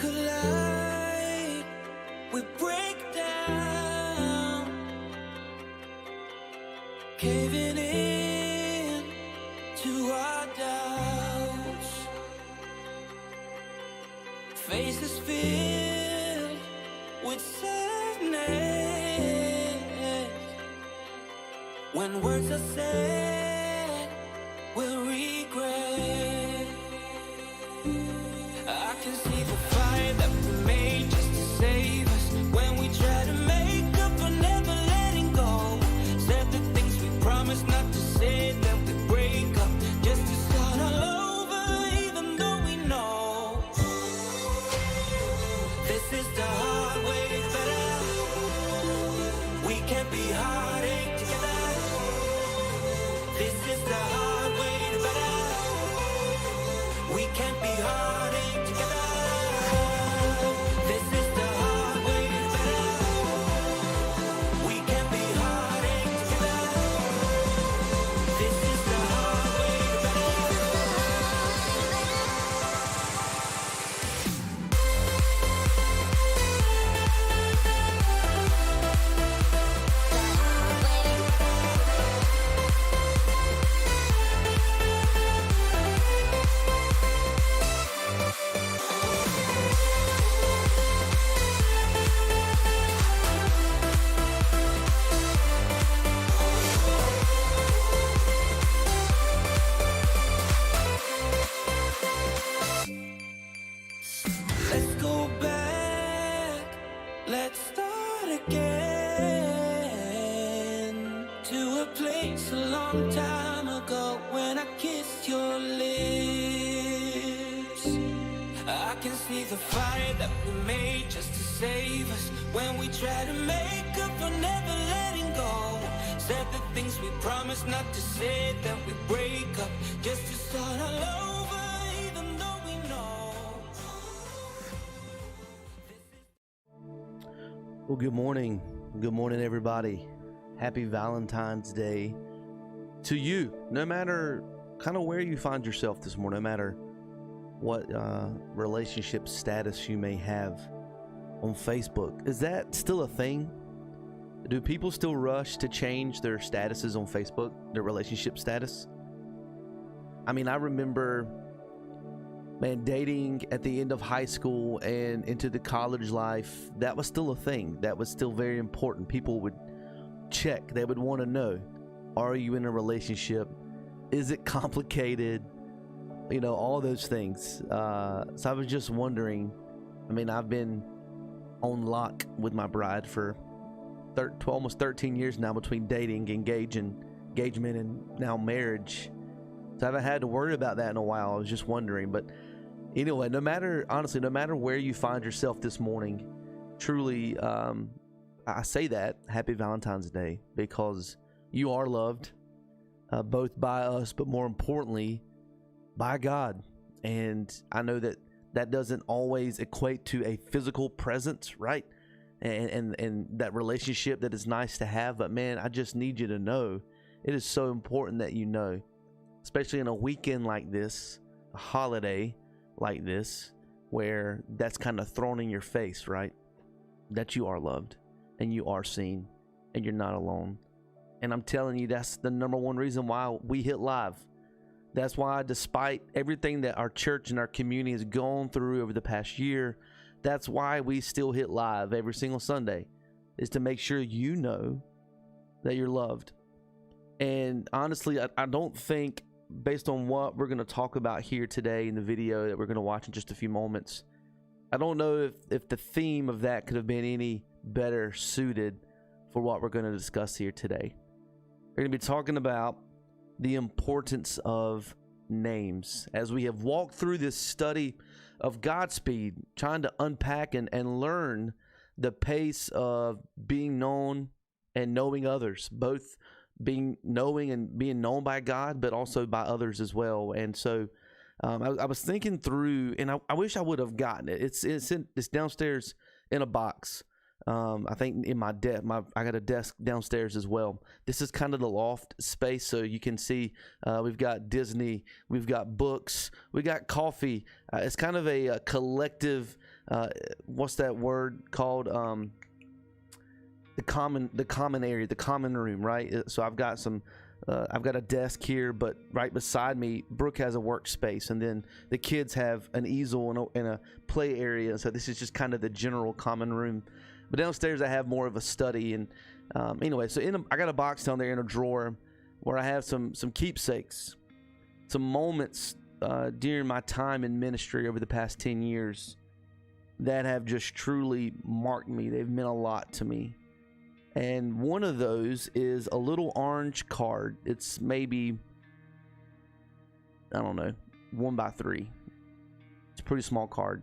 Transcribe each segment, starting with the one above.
collide, we break down, caving in to our doubts, faces filled with sadness. When words are said, we'll regret. I can see the fire that we made just to save us. When we try to make up for never letting go, said the things we promised not to say, then we break up just to start all over, even though we know this is the hard way better. We can't be heartache together. This is the hard way better. We can't be heartache together. This is the hard way better. We can't be heartache together. This is the hard way Let's go back, let's start again, to a place a long time ago when I kissed your lips. I can see the fire that we made just to save us. When we try to make up for never letting go, said the things we promised not to say, then we break up just to start all over, even though we know. Well, good morning. Good morning, everybody. Happy Valentine's Day to you. No matter kind of where you find yourself this morning, no matter what relationship status you may have on Facebook. Is that still a thing? Do people still rush to change their statuses on Facebook, their relationship status? I mean, I remember, man, dating at the end of high school and into the college life, that was still a thing. That was still very important. People would check. They would want to know, are you in a relationship? Is it complicated? You know, all those things. So I was just wondering, I mean, I've been on lock with my bride for almost 13 years now, between dating, engagement, and now marriage. So I haven't had to worry about that in a while. I was just wondering. But anyway, honestly, no matter where you find yourself this morning, truly, I say that, happy Valentine's Day, because you are loved, both by us, but more importantly, by God. And I know that that doesn't always equate to a physical presence, right? And that relationship that is nice to have. But man, I just need you to know, it is so important that you know, especially in a weekend like this, a holiday like this, where that's kind of thrown in your face, right? That you are loved and you are seen and you're not alone. And I'm telling you, that's the number one reason why we hit live. That's why, despite everything that our church and our community has gone through over the past year, that's why we still hit live every single Sunday, is to make sure you know that you're loved. And honestly, I don't think, based on what we're going to talk about here today in the video that we're going to watch in just a few moments, I don't know if the theme of that could have been any better suited for what we're going to discuss here today. We're going to be talking about the importance of names as we have walked through this study of Godspeed, trying to unpack and learn the pace of being known and knowing others, both being knowing and being known by God, but also by others as well. And so I was thinking through, and I wish I would have gotten it. It's downstairs in a box. I think in my desk, I got a desk downstairs as well. This is kind of the loft space, so you can see we've got Disney, we've got books, we got coffee. It's kind of a collective. What's that word called? The common area, the common room, right? So I've got a desk here, but right beside me, Brooke has a workspace, and then the kids have an easel and a play area. So this is just kind of the general common room. But downstairs, I have more of a study. And anyway, so I got a box down there in a drawer where I have some keepsakes, some moments during my time in ministry over the past 10 years that have just truly marked me. They've meant a lot to me. And one of those is a little orange card. It's maybe, I don't know, 1x3. It's a pretty small card.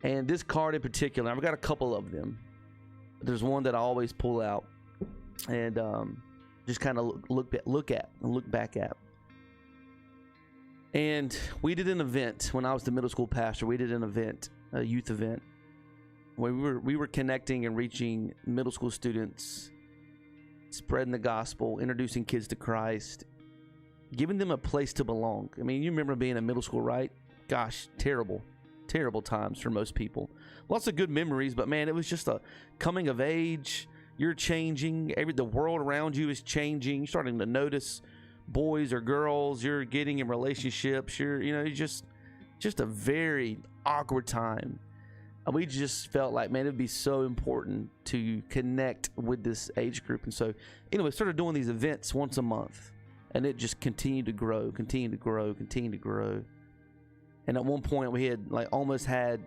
And this card in particular, I've got a couple of them. There's one that I always pull out and just kind of look back at. And we did an event when I was the middle school pastor. We did an event, a youth event, where we were connecting and reaching middle school students, spreading the gospel, introducing kids to Christ, giving them a place to belong. I mean, you remember being in middle school, right? Gosh, terrible times for most people. Lots of good memories, but man, it was just a coming of age. You're changing. The world around you is changing. You're starting to notice boys or girls. You're getting in relationships. You're just a very awkward time. And we just felt like, man, it'd be so important to connect with this age group. And so, anyway, started doing these events once a month, and it just continued to grow. And at one point, we had almost had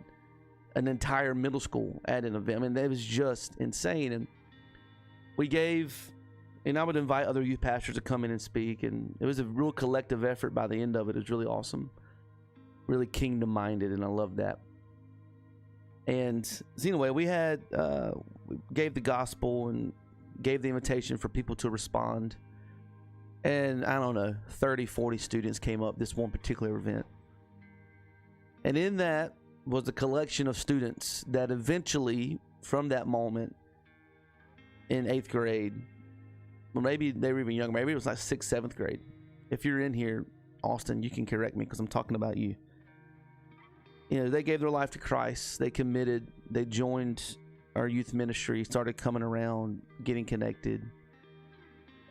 an entire middle school at an event. I mean, it was just insane. And I would invite other youth pastors to come in and speak. And it was a real collective effort by the end of it. It was really awesome, really kingdom-minded, and I love that. And so anyway, we gave the gospel and gave the invitation for people to respond. And I don't know, 30, 40 students came up this one particular event. And in that was a collection of students that eventually, from that moment in 8th grade, well, maybe they were even younger, maybe it was like 6th, 7th grade. If you're in here, Austin, you can correct me because I'm talking about you. They gave their life to Christ. They committed. They joined our youth ministry, started coming around, getting connected.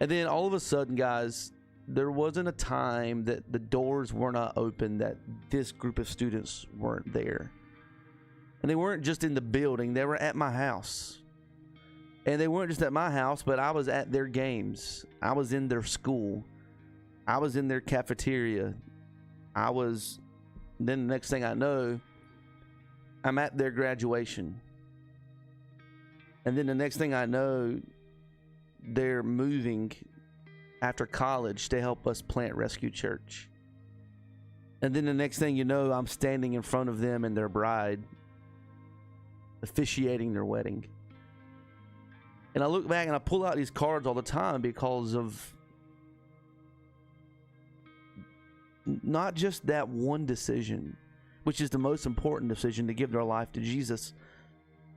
And then all of a sudden, guys, there wasn't a time that the doors were not open that this group of students weren't there. And they weren't just in the building. They were at my house. And they weren't just at my house, but I was at their games. I was in their school. I was in their cafeteria. Then the next thing I know, I'm at their graduation. And then the next thing I know, they're moving after college to help us plant Rescue Church. And then the next thing you know, I'm standing in front of them and their bride, officiating their wedding. And I look back and I pull out these cards all the time because of not just that one decision, which is the most important decision, to give their life to Jesus.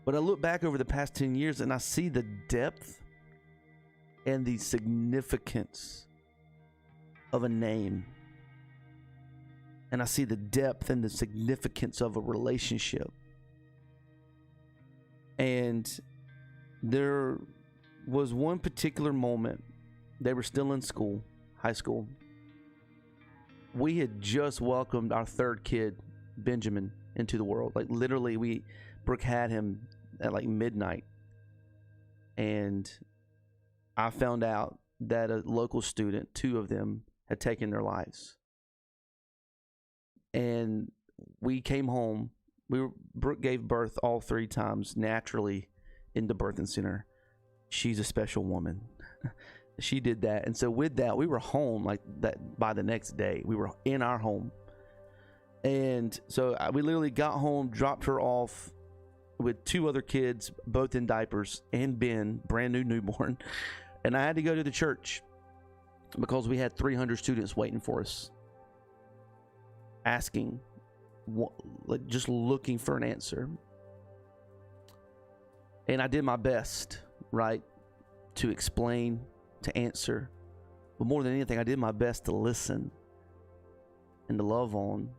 But I look back over the past 10 years and I see the depth and the significance of a name. And I see the depth and the significance of a relationship. And there was one particular moment. They were still in school, high school. We had just welcomed our third kid, Benjamin, into the world. Literally, Brooke had him at midnight. And I found out that a local student, 2 of them, had taken their lives. And we came home. Brooke gave birth all 3 times naturally in the birthing center. She's a special woman. She did that. And so with that, we were home that by the next day. We were in our home. And so we literally got home, dropped her off with 2 other kids, both in diapers, and Ben, brand new newborn. And I had to go to the church because we had 300 students waiting for us, asking, just looking for an answer. And I did my best, right, to explain, to answer. But more than anything, I did my best to listen and to love on.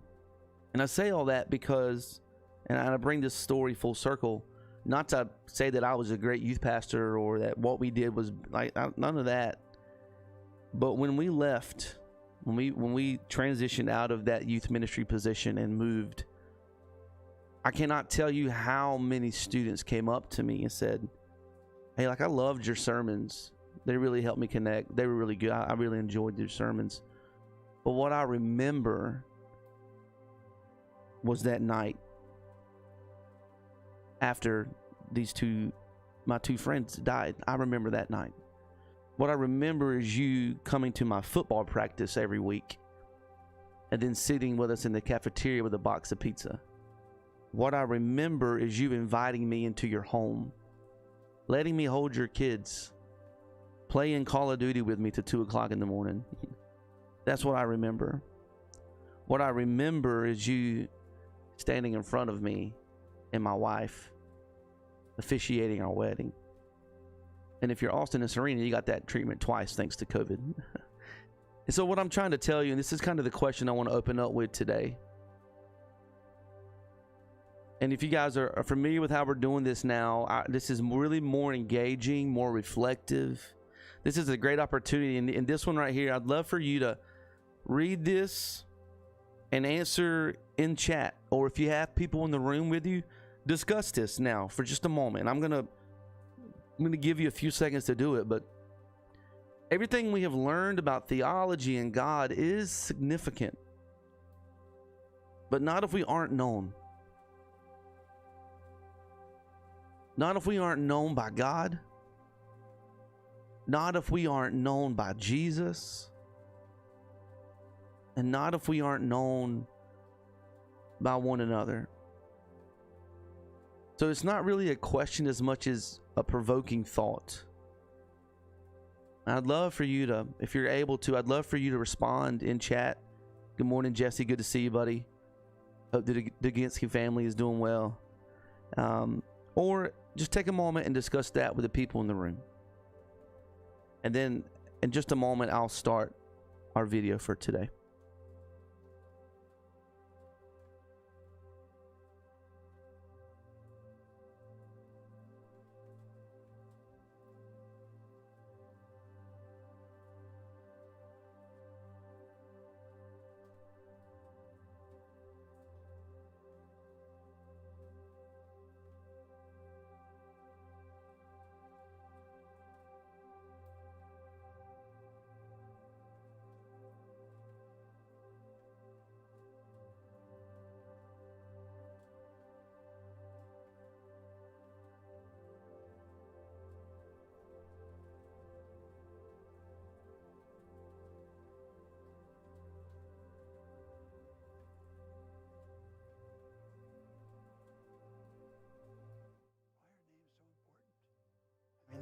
And I say all that because, and I bring this story full circle, not to say that I was a great youth pastor or that what we did was like none of that. But when we left, when we transitioned out of that youth ministry position and moved, I cannot tell you how many students came up to me and said, hey, like, I loved your sermons. They really helped me connect. They were really good. I really enjoyed your sermons. But what I remember was that night after my two friends died. I remember that night. What I remember is you coming to my football practice every week and then sitting with us in the cafeteria with a box of pizza. What I remember is you inviting me into your home, letting me hold your kids, playing Call of Duty with me till 2 o'clock in the morning. That's what I remember. What I remember is you standing in front of me and my wife, officiating our wedding. And if you're Austin and Serena, you got that treatment twice thanks to COVID. And so what I'm trying to tell you, and this is kind of the question I want to open up with today. And if you guys are familiar with how we're doing this now, this is really more engaging, more reflective. This is a great opportunity. And this one right here, I'd love for you to read this and answer in chat. Or if you have people in the room with you, discuss this now for just a moment. I'm gonna give you a few seconds to do it. But everything we have learned about theology and God is significant. But not if we aren't known. Not if we aren't known by God. Not if we aren't known by Jesus. And not if we aren't known by one another. So it's not really a question as much as a provoking thought. I'd love for you to, if you're able to, I'd love for you to respond in chat. Good morning, Jesse. Good to see you, buddy. Hope the Duginski family is doing well. Or just take a moment and discuss that with the people in the room. And then in just a moment, I'll start our video for today.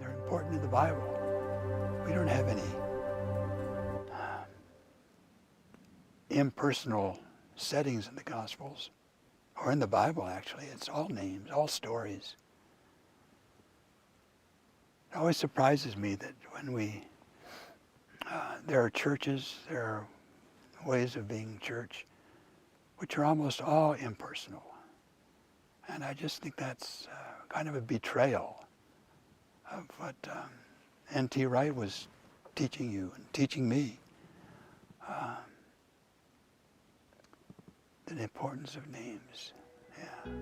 They're important in the Bible. We don't have any impersonal settings in the Gospels, or in the Bible actually. It's all names, all stories. It always surprises me that when there are churches, there are ways of being church, which are almost all impersonal. And I just think that's kind of a betrayal of what N.T. Wright was teaching you and teaching me. The importance of names. Yeah.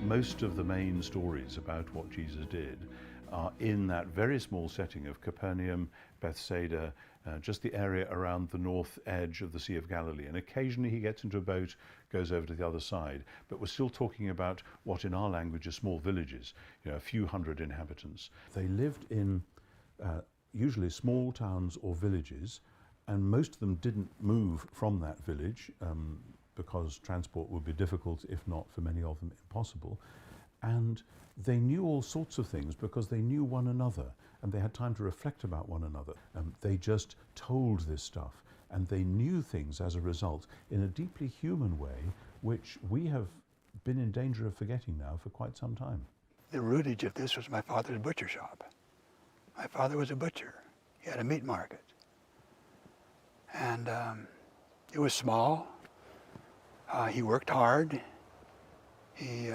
Most of the main stories about what Jesus did are in that very small setting of Capernaum, Bethsaida, just the area around the north edge of the Sea of Galilee. And occasionally he gets into a boat, goes over to the other side. But we're still talking about what in our language are small villages, a few hundred inhabitants. They lived in usually small towns or villages, and most of them didn't move from that village because transport would be difficult, if not for many of them impossible. And they knew all sorts of things because they knew one another, and they had time to reflect about one another. They just told this stuff, and they knew things as a result in a deeply human way, which we have been in danger of forgetting now for quite some time. The rootage of this was my father's butcher shop. My father was a butcher. He had a meat market. And it was small. He worked hard. It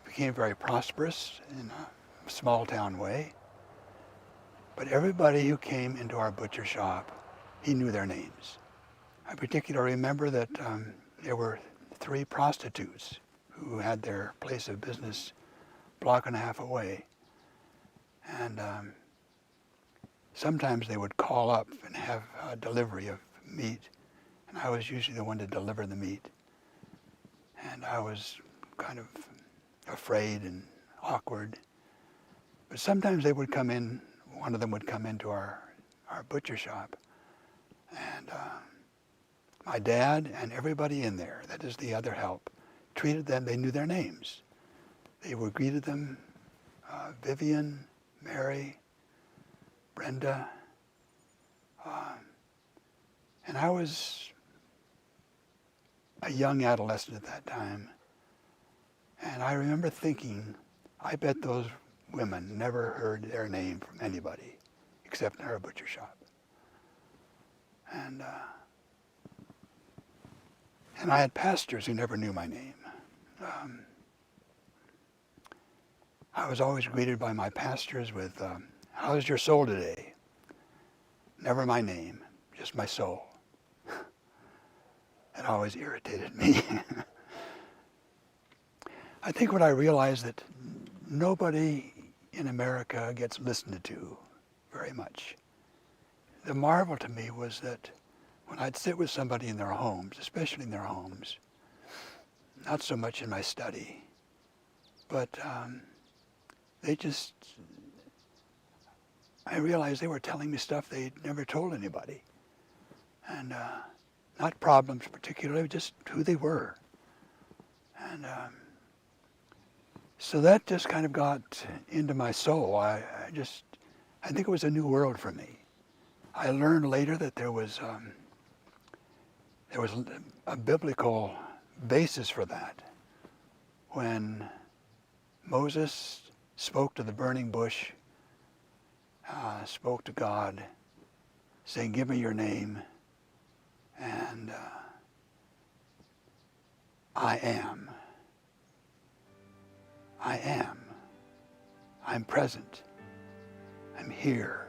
became very prosperous in a small town way. But everybody who came into our butcher shop, he knew their names. I particularly remember that there were 3 prostitutes who had their place of business a block and a half away. And sometimes they would call up and have a delivery of meat, and I was usually the one to deliver the meat. And I was kind of afraid and awkward. But sometimes they would come in, one of them would come into our butcher shop, and my dad and everybody in there, that is the other help, treated them, they knew their names. They would greeted them, Vivian, Mary, Brenda, and I was a young adolescent at that time, and I remember thinking, I bet those women never heard their name from anybody except in our butcher shop. And I had pastors who never knew my name. I was always greeted by my pastors with, how's your soul today? Never my name, just my soul. It always irritated me. I think when I realized that nobody in America gets listened to very much, the marvel to me was that when I'd sit with somebody in their homes, especially in their homes, not so much in my study, but I realized they were telling me stuff they'd never told anybody. And not problems particularly, just who they were. And so that just kind of got into my soul. I think it was a new world for me. I learned later that there was a biblical basis for that. When Moses spoke to the burning bush, spoke to God, saying, give me your name, and I am. I am. I'm present. I'm here.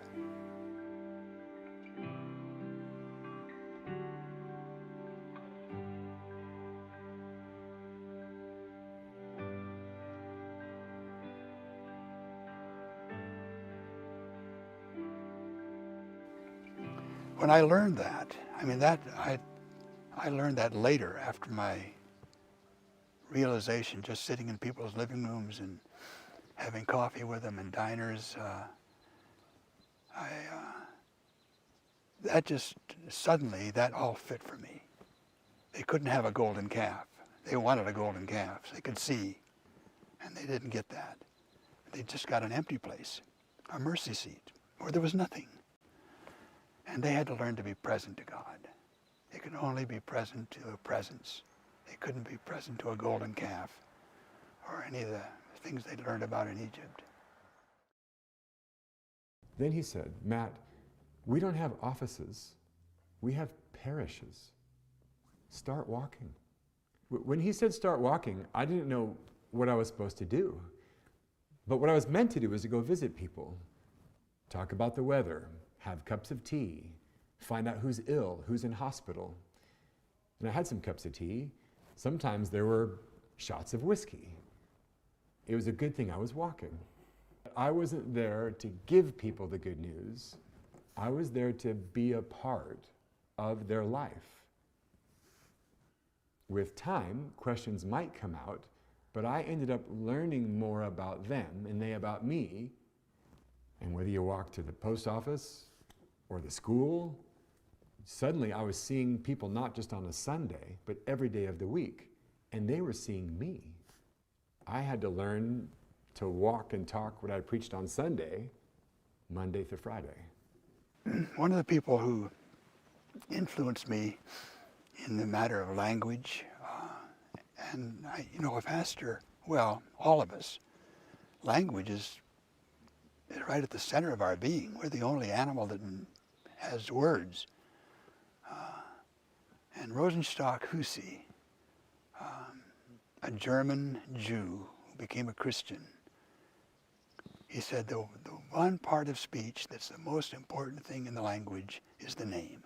When I learned that, I learned that later after my realization, just sitting in people's living rooms and having coffee with them in diners. That just suddenly, that all fit for me. They couldn't have a golden calf. They wanted a golden calf. They could see, and they didn't get that. They just got an empty place, a mercy seat, where there was nothing. And they had to learn to be present to God. They could only be present to a presence. They couldn't be present to a golden calf or any of the things they learned about in Egypt. Then he said, Matt, we don't have offices. We have parishes. Start walking. When he said start walking, I didn't know what I was supposed to do. But what I was meant to do was to go visit people, talk about the weather, have cups of tea, find out who's ill, who's in hospital. And I had some cups of tea. Sometimes there were shots of whiskey. It was a good thing I was walking. I wasn't there to give people the good news. I was there to be a part of their life. With time, questions might come out, but I ended up learning more about them and they about me. And whether you walk to the post office or the school, suddenly I was seeing people not just on a Sunday, but every day of the week. And they were seeing me. I had to learn to walk and talk what I preached on Sunday, Monday through Friday. One of the people who influenced me in the matter of language, and a pastor, well, all of us, language is right at the center of our being. We're the only animal that has words. And Rosenstock Hussey, a German Jew who became a Christian, he said the one part of speech that's the most important thing in the language is the name.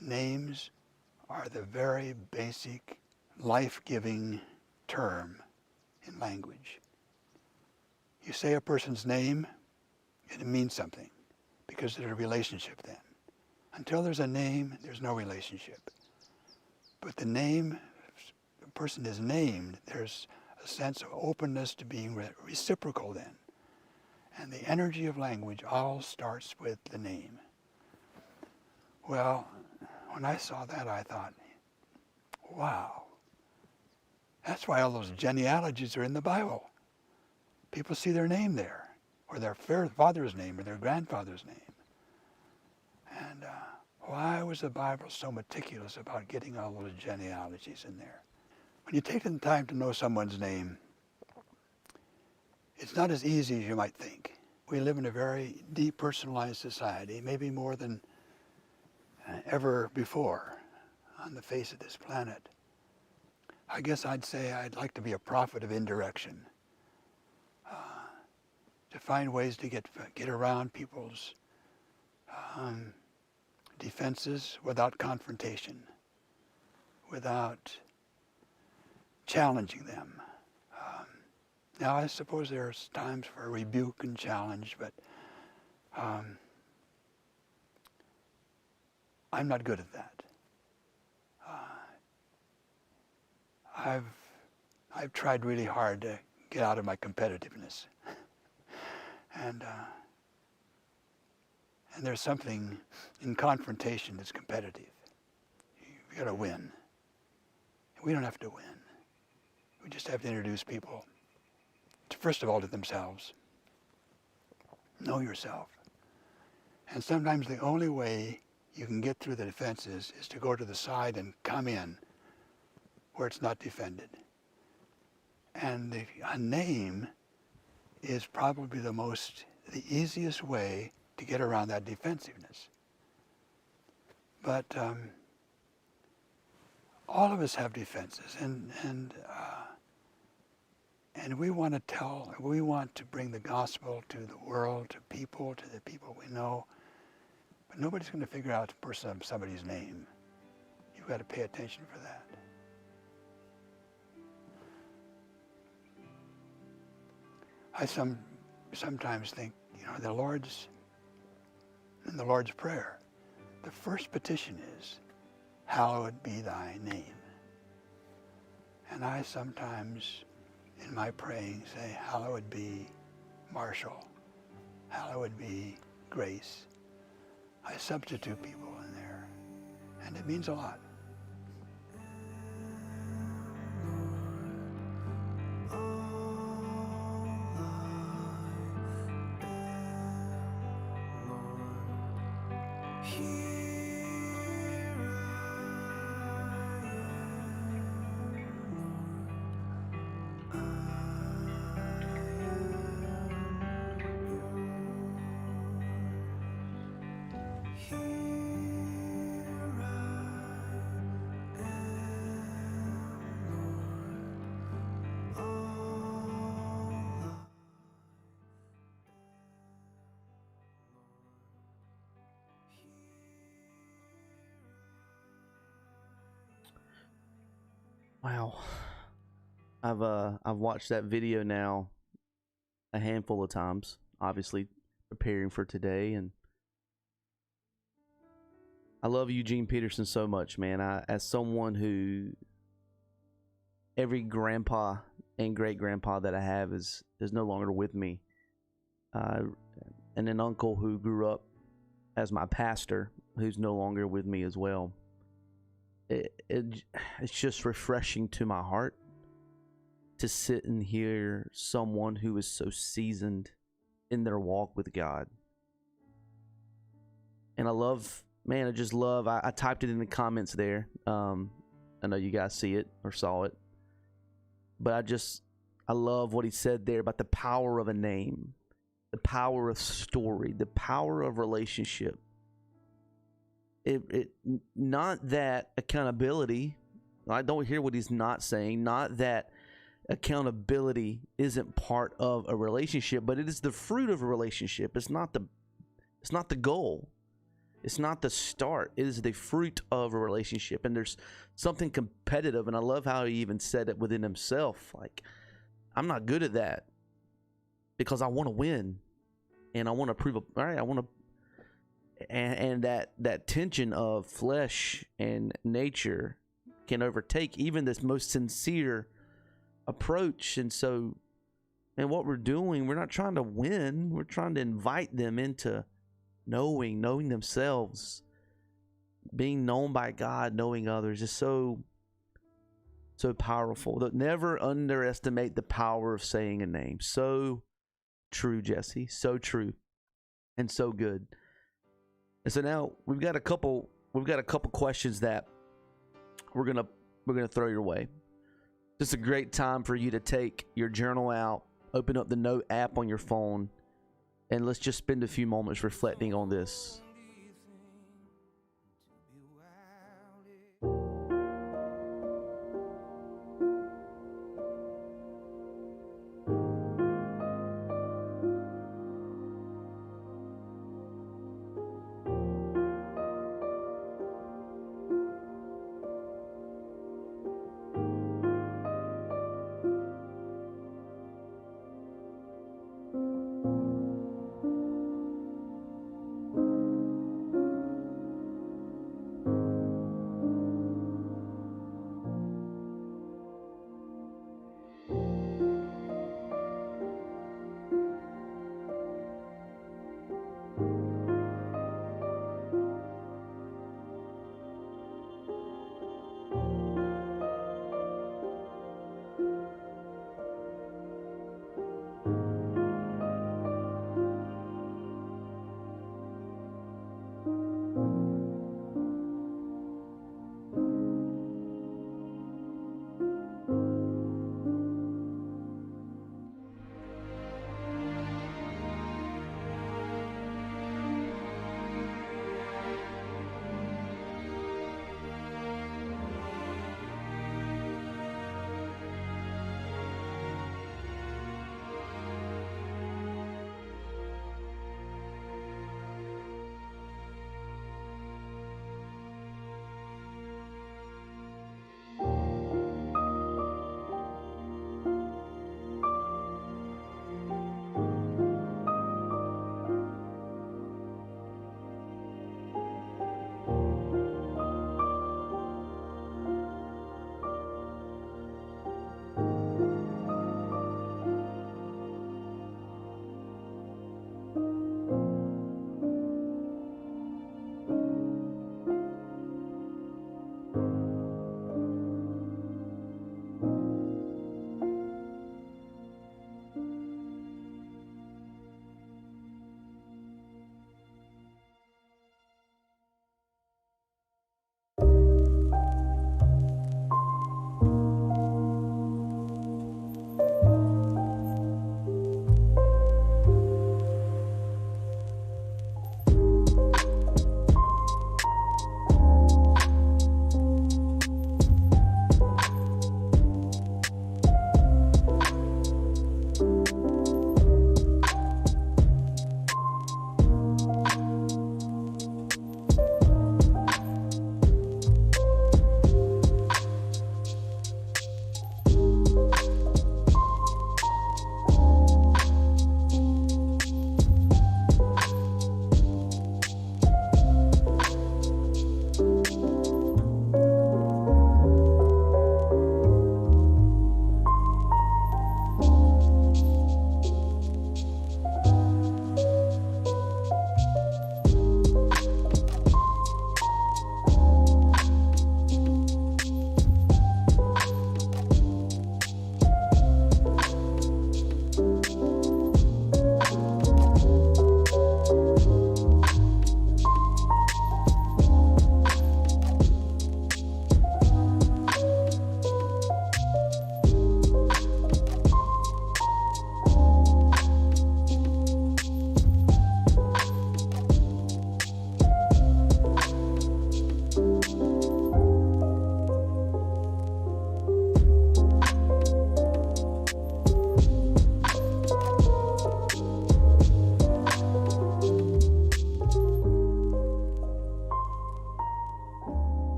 Names are the very basic, life-giving term in language. You say a person's name, it means something because there's a relationship then. Until there's a name, there's no relationship. But the name, the person is named, there's a sense of openness to being reciprocal then. And the energy of language all starts with the name. Well, when I saw that, I thought, wow, that's why all those genealogies are in the Bible. People see their name there, or their father's name, or their grandfather's name. And why was the Bible so meticulous about getting all those genealogies in there? When you take the time to know someone's name, it's not as easy as you might think. We live in a very depersonalized society, maybe more than ever before on the face of this planet. I guess I'd say I'd like to be a prophet of indirection, to find ways to get around people's defenses without confrontation, without challenging them. Now, I suppose there's times for rebuke and challenge, but I'm not good at that. I've tried really hard to get out of my competitiveness, and there's something in confrontation that's competitive. You got to win. We don't have to win. We just have to introduce people, first of all, to themselves. Know yourself. And sometimes the only way you can get through the defenses is to go to the side and come in where it's not defended. And a name is probably the easiest way to get around that defensiveness. But all of us have defenses, and we want to bring the gospel to the world, to the people we know. But nobody's going to figure out somebody's name. You've got to pay attention for that. I sometimes think, in the Lord's Prayer, the first petition is, hallowed be thy name. And I sometimes, in my praying, say, hallowed be Marshall, hallowed be Grace. I substitute people in there, and it means a lot. Wow. I've watched that video now a handful of times, obviously preparing for today, and I love Eugene Peterson so much, man. As someone who every grandpa and great grandpa that I have is no longer with me, and an uncle who grew up as my pastor who's no longer with me as well. It's just refreshing to my heart to sit and hear someone who is so seasoned in their walk with God. And I love, man, I just love, I typed it in the comments there. I know you guys see it or saw it, but I love what he said there about the power of a name, the power of story, the power of relationship. It not that accountability, I don't hear what he's not saying, not that accountability isn't part of a relationship, but it is the fruit of a relationship. It's not the goal. It's not the start. It is the fruit of a relationship. And there's something competitive, and I love how he even said it within himself. Like, I'm not good at that because I want to win and I want to prove all right, I want to, and that tension of flesh and nature can overtake even this most sincere approach. And so, and what we're doing, we're not trying to win, we're trying to invite them into knowing themselves, being known by God, knowing others is so powerful. Never underestimate the power of saying a name. So true, Jesse, so true and so good. And so now we've got a couple questions that we're gonna throw your way. Just a great time for you to take your journal out, open up the note app on your phone, and let's just spend a few moments reflecting on this.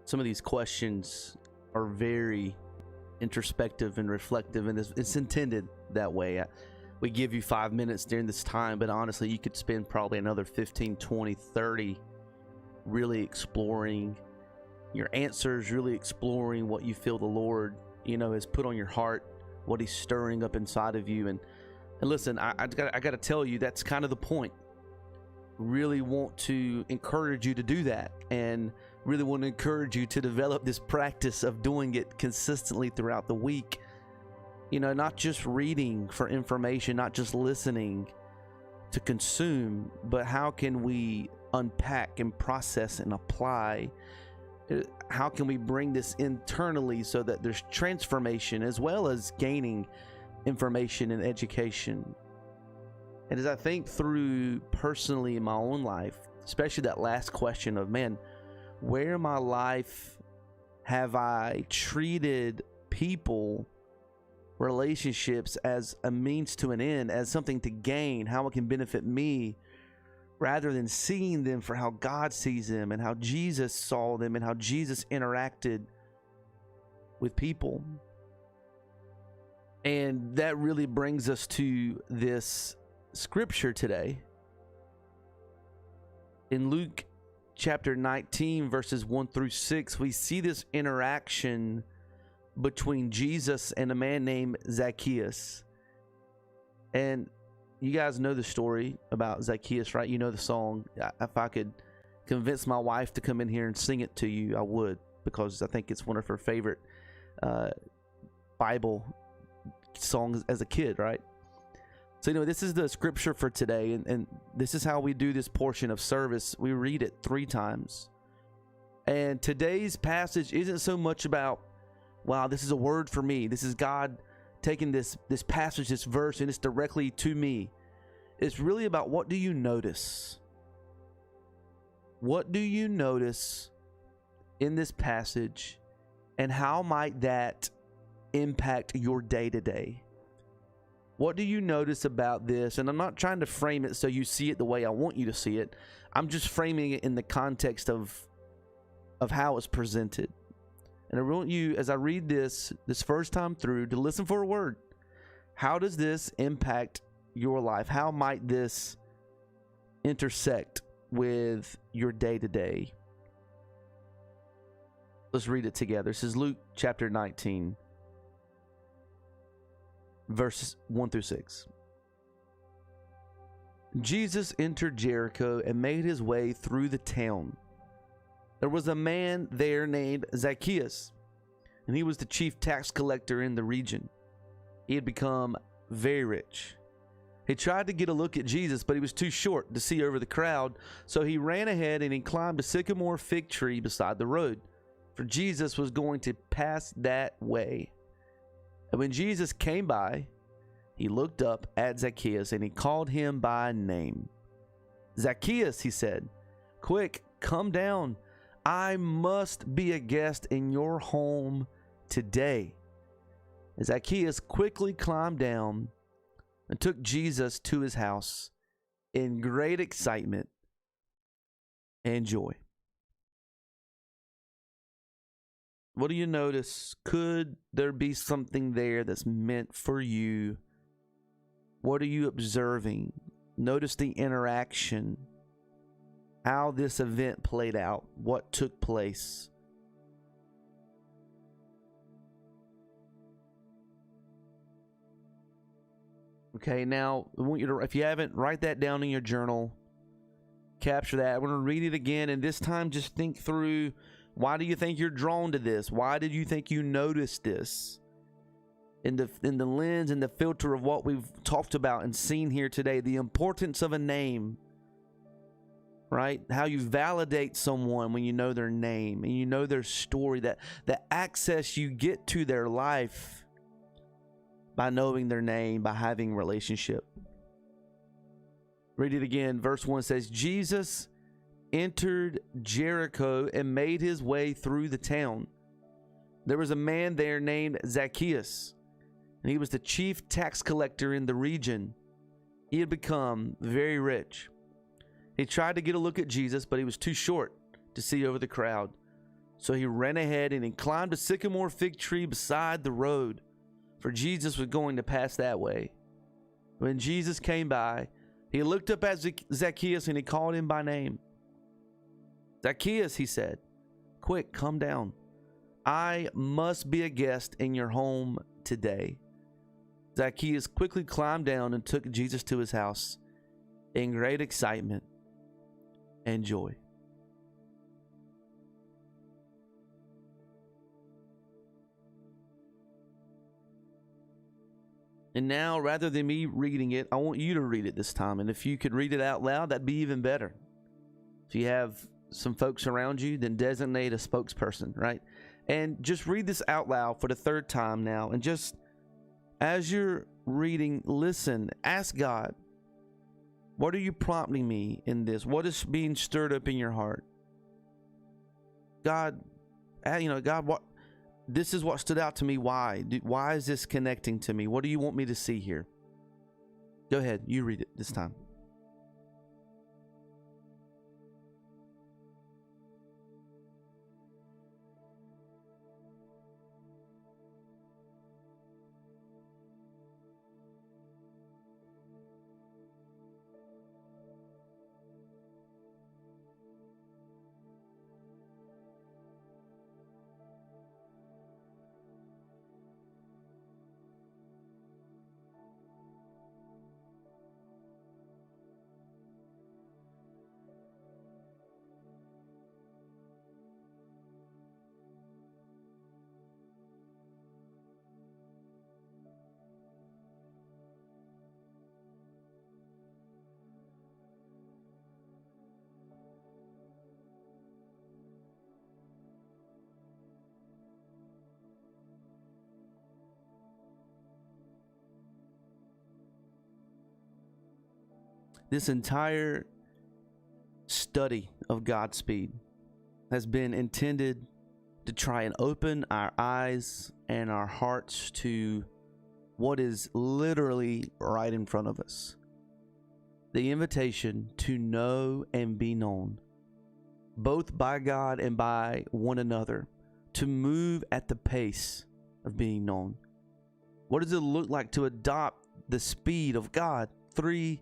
some of these questions are very introspective and reflective, and it's intended that way. We give you 5 minutes during this time, but honestly, you could spend probably another 15, 20, 30 really exploring your answers, really exploring what you feel the Lord, has put on your heart, what He's stirring up inside of you. And listen, I got to tell you, that's kind of the point. Really want to encourage you to do that, and really want to encourage you to develop this practice of doing it consistently throughout the week. Not just reading for information, not just listening to consume, but how can we unpack and process and apply? How can we bring this internally so that there's transformation as well as gaining information and education? And as I think through personally in my own life, especially that last question of, man, where in my life have I treated people, relationships as a means to an end, as something to gain, how it can benefit me, rather than seeing them for how God sees them and how Jesus saw them and how Jesus interacted with people. And that really brings us to this scripture today. In Luke chapter 19, verses 1 through 6, we see this interaction between Jesus and a man named Zacchaeus. And you guys know the story about Zacchaeus, right? You know the song. If I could convince my wife to come in here and sing it to you, I would, because I think it's one of her favorite Bible songs as a kid, right? So, this is the scripture for today, and this is how we do this portion of service. We read it 3 times. And today's passage isn't so much about, wow, this is a word for me. This is God taking this passage, this verse, and it's directly to me. It's really about, what do you notice? What do you notice in this passage, and how might that impact your day-to-day? What do you notice about this? And I'm not trying to frame it so you see it the way I want you to see it. I'm just framing it in the context of how it's presented. And I want you, as I read this first time through, to listen for a word. How does this impact your life? How might this intersect with your day-to-day? Let's read it together. This is Luke chapter 19. Verses 1 through 6. Jesus entered Jericho and made his way through the town. There was a man there named Zacchaeus, and he was the chief tax collector in the region. He had become very rich. He tried to get a look at Jesus, but he was too short to see over the crowd, so he ran ahead and he climbed a sycamore fig tree beside the road, for Jesus was going to pass that way. And when Jesus came by, he looked up at Zacchaeus and he called him by name. "Zacchaeus," he said, "quick, come down. I must be a guest in your home today." And Zacchaeus quickly climbed down and took Jesus to his house in great excitement and joy. What do you notice? Could there be something there that's meant for you? What are you observing? Notice the interaction, how this event played out, what took place. Okay, now I want you to, if you haven't, write that down in your journal. Capture that. We're going to read it again, and this time just think through, why do you think you're drawn to this? Why did you think you noticed this? In the lens and the filter of what we've talked about and seen here today, the importance of a name, right? How you validate someone when you know their name and you know their story, that the access you get to their life by knowing their name, by having relationship. Read it again. Verse 1 says, Jesus entered Jericho and made his way through the town. There was a man there named Zacchaeus, and he was the chief tax collector in the region. He had become very rich. He tried to get a look at Jesus, but he was too short to see over the crowd, So he ran ahead and he climbed a sycamore fig tree beside the road, for Jesus was going to pass that way. When Jesus came by, he looked up at Zacchaeus and he called him by name. Zacchaeus, he said, quick, come down. I must be a guest in your home today. Zacchaeus quickly climbed down and took Jesus to his house in great excitement and joy. And now, rather than me reading it, I want you to read it this time. And if you could read it out loud, that'd be even better. If you have some folks around you, then designate a spokesperson, right? And just read this out loud for the third time now. And just as you're reading, listen, ask God, what are you prompting me in this? What is being stirred up in your heart? God, God, what? This is what stood out to me. Why? Why is this connecting to me? What do you want me to see here? Go ahead. You read it this time. This entire study of Godspeed has been intended to try and open our eyes and our hearts to what is literally right in front of us. The invitation to know and be known, both by God and by one another, to move at the pace of being known. What does it look like to adopt the speed of God? 3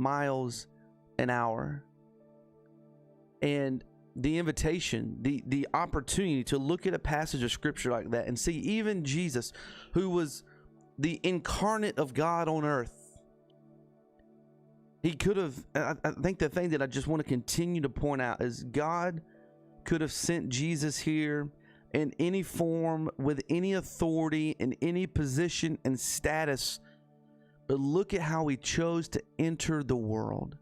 miles an hour. And the invitation, the opportunity to look at a passage of scripture like that and see even Jesus, who was the incarnate of God on earth. He could have, I think the thing that I just want to continue to point out is God could have sent Jesus here in any form, with any authority, in any position and status. But look at how he chose to enter the world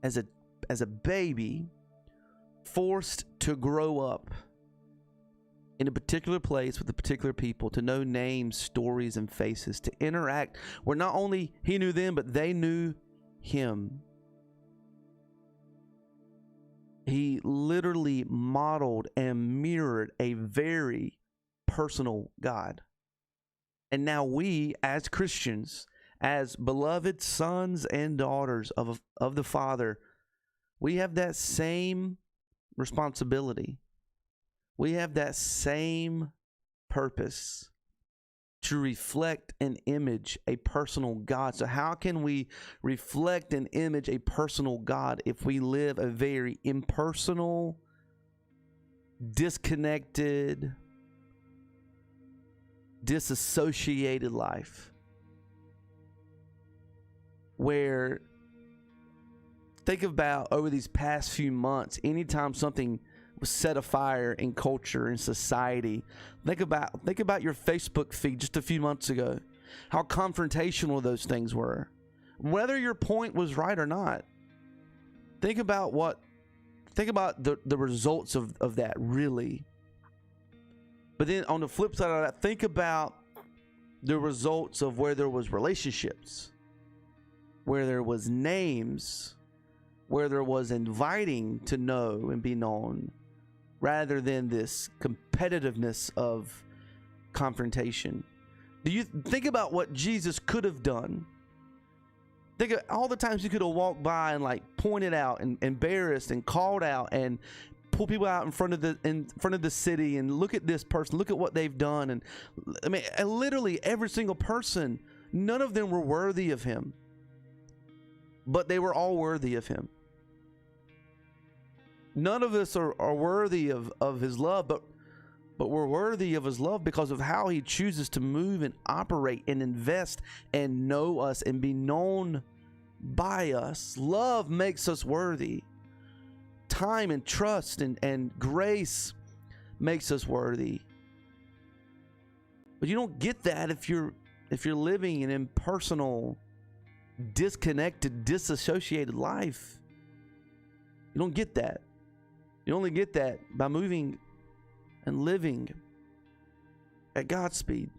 as a baby, forced to grow up in a particular place with a particular people, to know names, stories, and faces, to interact where not only he knew them, but they knew him. He literally modeled and mirrored a very personal God. And now we, as Christians, as beloved sons and daughters of the Father, we have that same responsibility. We have that same purpose to reflect and image a personal God. So how can we reflect and image a personal God if we live a very impersonal, disconnected, disassociated life? Where, think about over these past few months, anytime something was set afire in culture and society, think about your Facebook feed just a few months ago, how confrontational those things were, whether your point was right or not. Think about the results of that, really. But then on the flip side of that, think about the results of where there was relationships, where there was names, where there was inviting to know and be known, rather than this competitiveness of confrontation. Do you think about what Jesus could have done? Think of all the times he could have walked by and like pointed out and embarrassed and called out and pull people out in front of the city and look at this person, look at what they've done. And I mean, literally every single person, none of them were worthy of him, but they were all worthy of him. None of us are worthy of his love, but we're worthy of his love because of how he chooses to move and operate and invest and know us and be known by us. Love makes us worthy. Time and trust and grace makes us worthy. But you don't get that if you're living an impersonal, disconnected, disassociated life. You don't get that. You only get that by moving and living at Godspeed.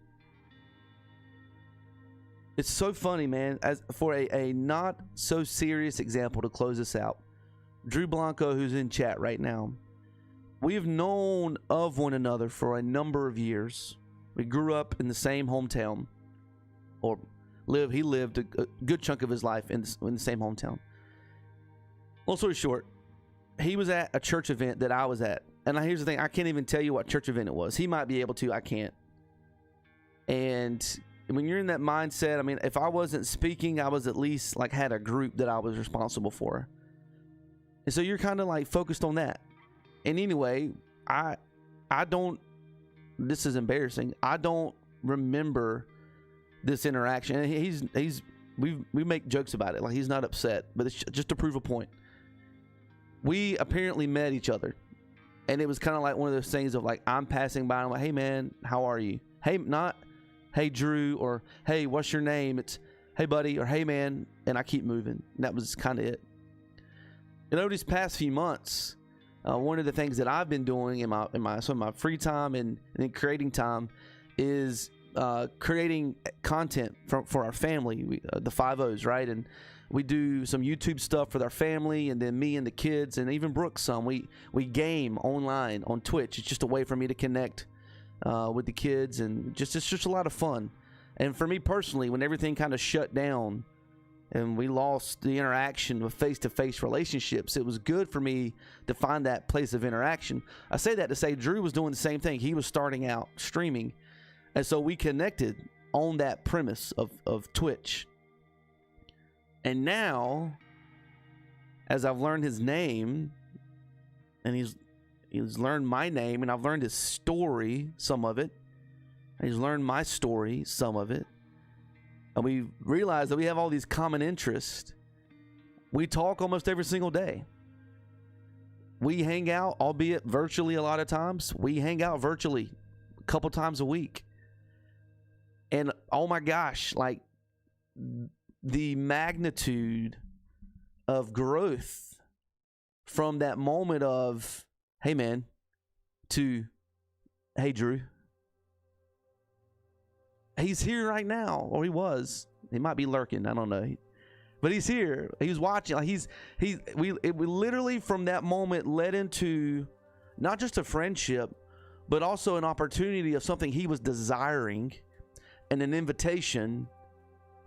It's so funny, man. As for a not so serious example to close this out, Drew Blanco, who's in chat right now, we've known of one another for a number of years. We grew up in the same hometown, or he lived a good chunk of his life in the same hometown. Long story short, he was at a church event that I was at. And here's the thing, I can't even tell you what church event it was. He might be able to, I can't. And when you're in that mindset, I mean, if I wasn't speaking, I was at least like had a group that I was responsible for. And so you're kind of like focused on that. And anyway, I don't, this is embarrassing, I don't remember this interaction. And we make jokes about it, like he's not upset, but it's just to prove a point. We apparently met each other, and it was kind of like one of those things of like, I'm passing by and I'm like, hey man, how are you? Hey, not hey Drew, or hey, what's your name? It's hey buddy, or hey man, and I keep moving. And that was kind of it. And over these past few months, one of the things that I've been doing in my free time and in creating time is creating content for our family, the 5 O's, right? And we do some YouTube stuff with our family, and then me and the kids, and even Brooke some. We game online on Twitch. It's just a way for me to connect with the kids, and it's just a lot of fun. And for me personally, when everything kind of shut down and we lost the interaction of face-to-face relationships, it was good for me to find that place of interaction. I say that to say Drew was doing the same thing. He was starting out streaming, and so we connected on that premise of Twitch. And now, as I've learned his name, and he's learned my name, and I've learned his story, some of it, and he's learned my story, some of it, and we realize that we have all these common interests. We talk almost every single day. We hang out, albeit virtually a lot of times. We hang out virtually a couple times a week. And oh my gosh, like the magnitude of growth from that moment of, hey man, to, hey Drew. He's here right now, or he was. He might be lurking, I don't know. But he's here. He's watching. Like we literally from that moment led into not just a friendship, but also an opportunity of something he was desiring, and an invitation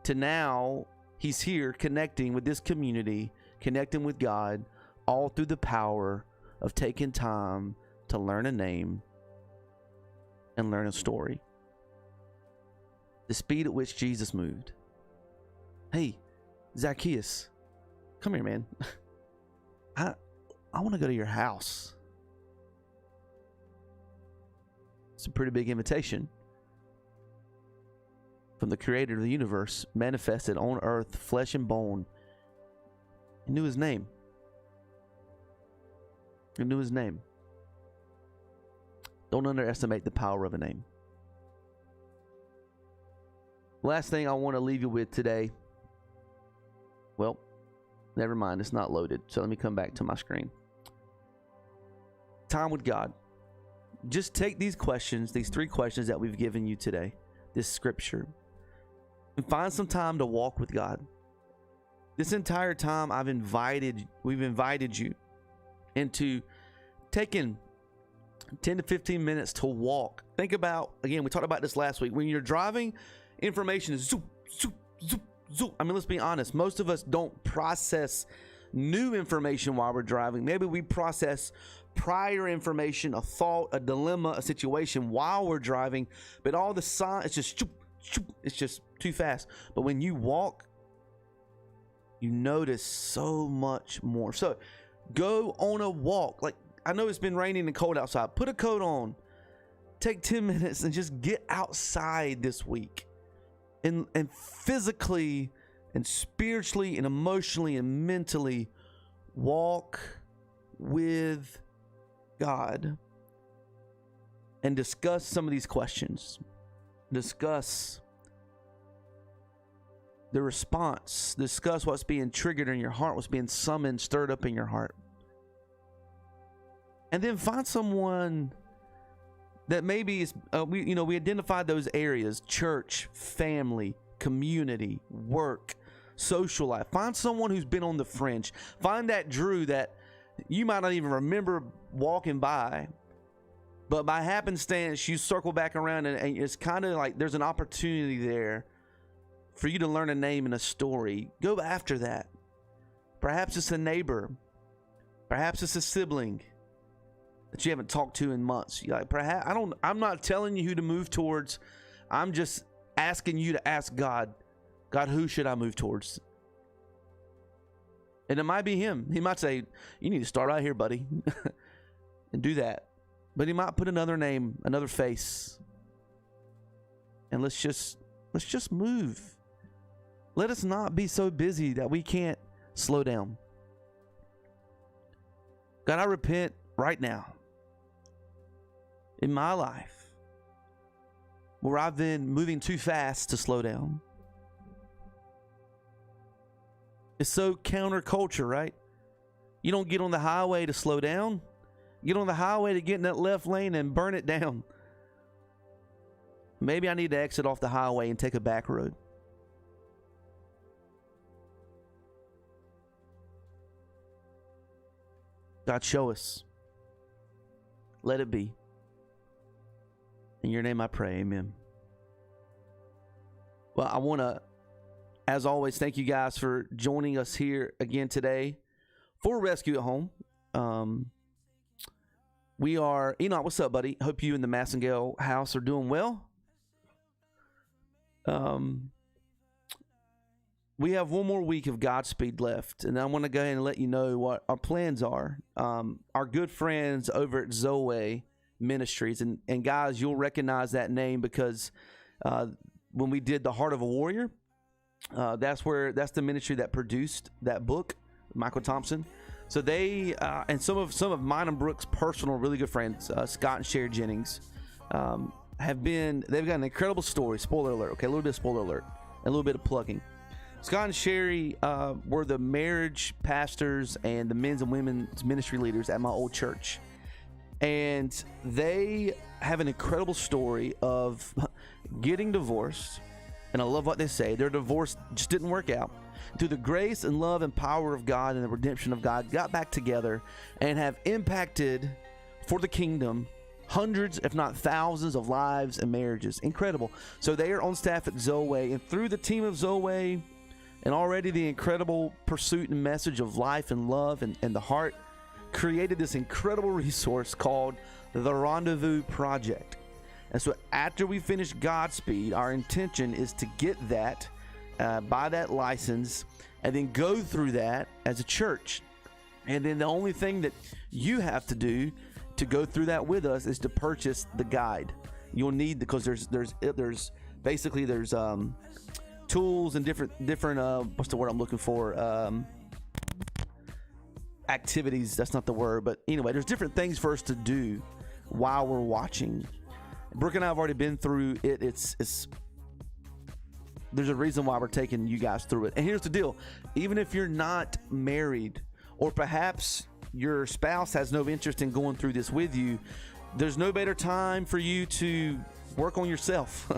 to now he's here connecting with this community, connecting with God, all through the power of taking time to learn a name and learn a story. The speed at which Jesus moved. Hey, Zacchaeus, come here, man. I want to go to your house. It's a pretty big invitation from the creator of the universe, manifested on earth, flesh and bone. He knew his name. He knew his name. Don't underestimate the power of a name. Last thing I want to leave you with today. Well, never mind, it's not loaded. So let me come back to my screen. Time with God. Just take these questions, these 3 questions that we've given you today, this scripture, and find some time to walk with God. This entire time we've invited you into taking 10 to 15 minutes to walk. Think about, again, we talked about this last week. When you're driving, information is zoop, zoop, zoop, zoop. I mean, let's be honest. Most of us don't process new information while we're driving. Maybe we process prior information, a thought, a dilemma, a situation while we're driving, but all the signs, it's just too fast. But when you walk, you notice so much more. So go on a walk. Like, I know it's been raining and cold outside. Put a coat on. Take 10 minutes and just get outside this week. And physically and spiritually and emotionally and mentally walk with God and discuss some of these questions. Discuss the response. Discuss what's being triggered in your heart, what's being summoned, stirred up in your heart. And then find someone that maybe is, we identified those areas: church, family, community, work, social life. Find someone who's been on the fringe. Find that Drew that you might not even remember walking by, but by happenstance, you circle back around, and it's kind of like there's an opportunity there for you to learn a name and a story. Go after that. Perhaps it's a neighbor. Perhaps it's a sibling that you haven't talked to in months. Like, perhaps I'm not telling you who to move towards. I'm just asking you to ask God, who should I move towards? And it might be him. He might say, you need to start right here, buddy, and do that. But he might put another name, another face, and let's just move. Let us not be so busy that we can't slow down. God, I repent right now in my life where I've been moving too fast to slow down. It's so counterculture, right? You don't get on the highway to slow down. Get on the highway to get in that left lane and burn it down. Maybe I need to exit off the highway and take a back road. God, show us. Let it be. In your name I pray, amen. Well, I want to, as always, thank you guys for joining us here again today for Rescue at Home. We are, Enoch, what's up, buddy? Hope you and the Massengale house are doing well. We have one more week of Godspeed left, and I want to go ahead and let you know what our plans are. Our good friends over at Zoe Ministries, and guys, you'll recognize that name because when we did The Heart of a Warrior, that's the ministry that produced that book, Michael Thompson. So they and some of mine and Brooke's personal really good friends, Scott and Sherry Jennings, they've got an incredible story. Spoiler alert, okay, a little bit of spoiler alert, and a little bit of plugging. Scott and Sherry were the marriage pastors and the men's and women's ministry leaders at my old church. And they have an incredible story of getting divorced. And I love what they say. Their divorce just didn't work out. Through the grace and love and power of God and the redemption of God, got back together and have impacted for the kingdom hundreds, if not thousands, of lives and marriages. Incredible. So they are on staff at Zoe, and through the team of Zoe and already the incredible pursuit and message of life and love and the heart, created this incredible resource called the Rendezvous Project. And so after we finish Godspeed, our intention is to get that, buy that license, and then go through that as a church. And then the only thing that you have to do to go through that with us is to purchase the guide. You'll need, because there's basically tools and different what's the word I'm looking for? Activities. That's not the word, but anyway, there's different things for us to do while we're watching. Brooke and I have already been through it. There's a reason why we're taking you guys through it. And here's the deal. Even if you're not married, or perhaps your spouse has no interest in going through this with you, there's no better time for you to work on yourself.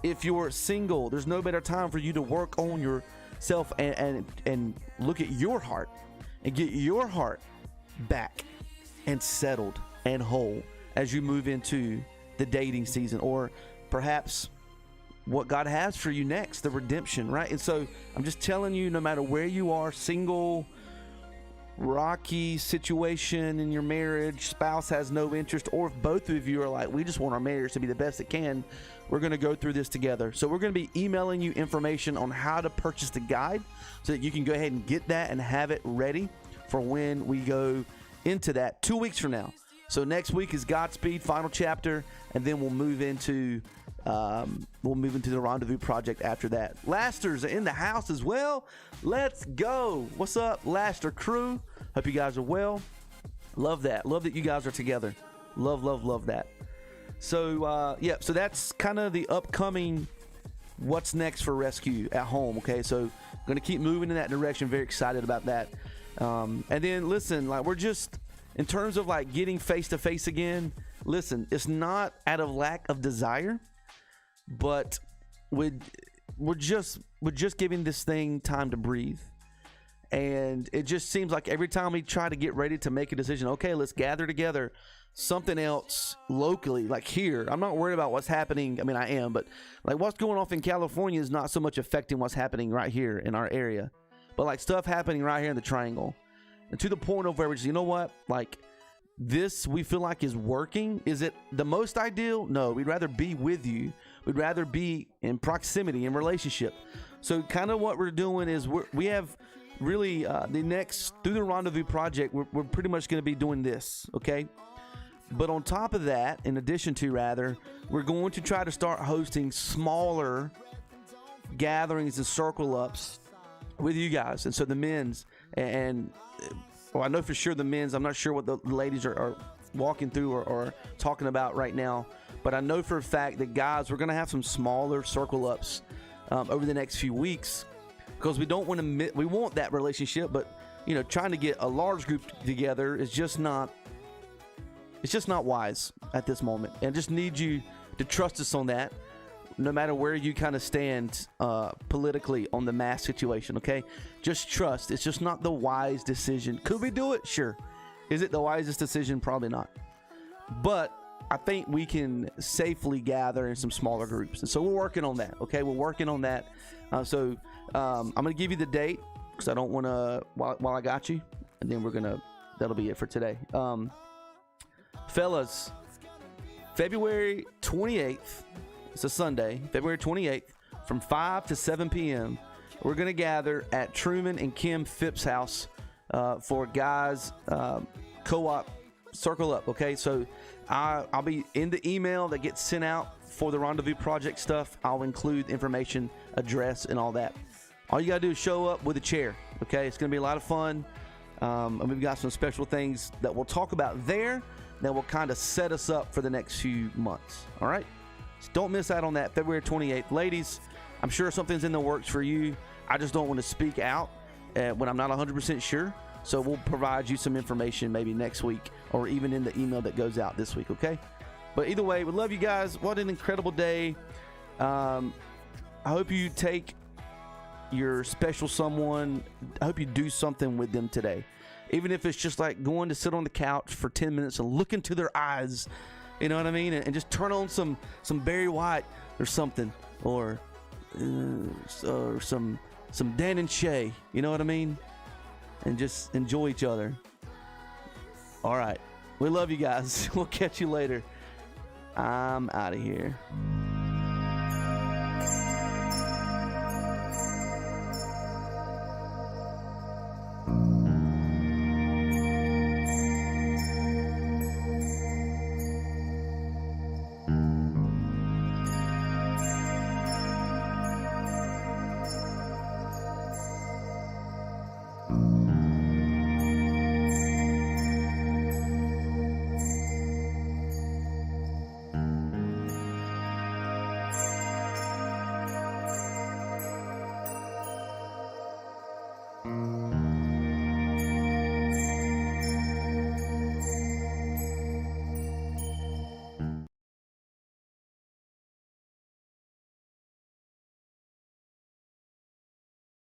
If you're single, there's no better time for you to work on yourself and look at your heart and get your heart back and settled and whole as you move into the dating season, or perhaps what God has for you next, the redemption, right? And so I'm just telling you, no matter where you are, single rocky situation in your marriage, spouse has no interest, or if both of you are like, we just want our marriage to be the best it can, we're going to go through this together. So we're going to be emailing you information on how to purchase the guide so that you can go ahead and get that and have it ready for when we go into that 2 weeks from now. So next week is Godspeed, final chapter, and then we'll move into the Rendezvous Project after that. Lasters are in the house as well. Let's go. What's up, Laster crew? Hope you guys are well. Love that. Love that you guys are together. Love that. So, so that's kind of the upcoming what's next for Rescue at home, okay? So, going to keep moving in that direction. Very excited about that. And then, listen, like, we're just, in terms of, like, getting face-to-face again, listen, it's not out of lack of desire, but we're just giving this thing time to breathe. And it just seems like every time we try to get ready to make a decision, okay, let's gather together, something else locally, like here. I'm not worried about what's happening. I mean, I am, but like what's going off in California is not so much affecting what's happening right here in our area, but like stuff happening right here in the Triangle. And to the point of where we're just, you know what, like this we feel like is working. Is it the most ideal? No, we'd rather be with you. We'd rather be in proximity, in relationship. So kind of what we're doing is we have really through the Rendezvous Project, we're pretty much going to be doing this, okay? But on top of that, in addition to we're going to try to start hosting smaller gatherings and circle ups with you guys. And so the men's I know for sure the men's, I'm not sure what the ladies are walking through or talking about right now, but I know for a fact that guys, we're going to have some smaller circle ups over the next few weeks, because we don't want to, we want that relationship, but you know, trying to get a large group together is just not, it's just not wise at this moment. And just need you to trust us on that, no matter where you kind of stand politically on the mask situation, okay? Just trust. It's just not the wise decision. Could we do it? Sure. Is it the wisest decision? Probably not. But I think we can safely gather in some smaller groups. And so we're working on that, okay? We're working on that. I'm going to give you the date because I don't want to, while I got you, and then that'll be it for today. Fellas, February 28th, it's a Sunday, February 28th, from 5 to 7 p.m., we're going to gather at Truman and Kim Phipps' house for guys co-op circle up, okay? So I'll be in the email that gets sent out for the Rendezvous Project stuff. I'll include information, address, and all that. All you got to do is show up with a chair, okay? It's going to be a lot of fun. And we've got some special things that we'll talk about there that will kind of set us up for the next few months, all right? So don't miss out on that, February 28th. Ladies, I'm sure something's in the works for you. I just don't want to speak out when I'm not 100% sure. So we'll provide you some information maybe next week or even in the email that goes out this week, okay? But either way, we love you guys. What an incredible day. I hope you take your special someone. I hope you do something with them today. Even if it's just like going to sit on the couch for 10 minutes and look into their eyes, you know what I mean? And just turn on some Barry White or something, or some Dan and Shay, you know what I mean? And just enjoy each other. All right. We love you guys. We'll catch you later. I'm out of here.